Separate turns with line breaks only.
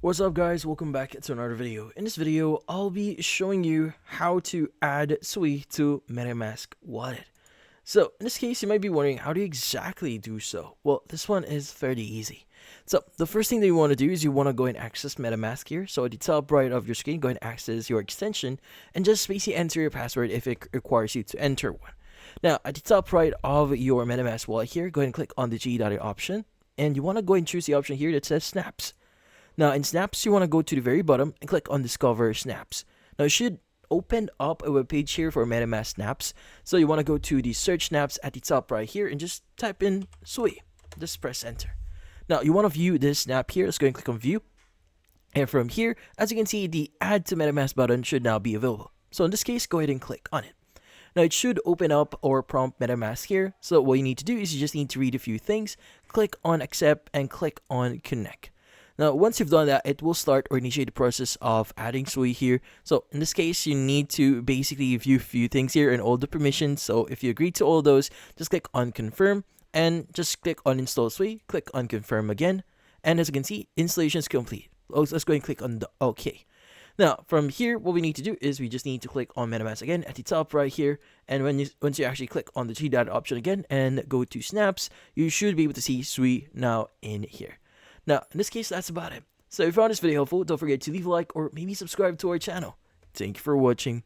What's up guys, welcome back to another video. In this video, I'll be showing you how to add SUI to MetaMask wallet. So in this case, you might be wondering how do you exactly do so? Well, this one is fairly easy. So the first thing that you want to do is you want to go and access MetaMask here. So at the top right of your screen, go and access your extension and just basically enter your password if it requires you to enter one. Now at the top right of your MetaMask wallet here, go ahead and click on the G.Dot option and you want to go and choose the option here that says Snaps. Now in Snaps, you want to go to the very bottom and click on Discover Snaps. Now it should open up a web page here for MetaMask Snaps. So you want to go to the search Snaps at the top right here and just type in SUI. Just press enter. Now you want to view this snap here. Let's go and click on view. And from here, as you can see, the add to MetaMask button should now be available. So in this case, go ahead and click on it. Now it should open up or prompt MetaMask here. So what you need to do is you just need to read a few things. Click on accept and click on connect. Now, once you've done that, it will start or initiate the process of adding SUI here. So in this case, you need to basically view a few things here and all the permissions. So if you agree to all those, just click on confirm and just click on install SUI. Click on confirm again. And as you can see, installation is complete. Let's go and click on the OK. Now, from here, what we need to do is we just need to click on MetaMask again at the top right here. And once you actually click on the G.Dot option again and go to Snaps, you should be able to see SUI now in here. Now, in this case, that's about it. So if you found this video helpful, don't forget to leave a like or maybe subscribe to our channel. Thank you for watching.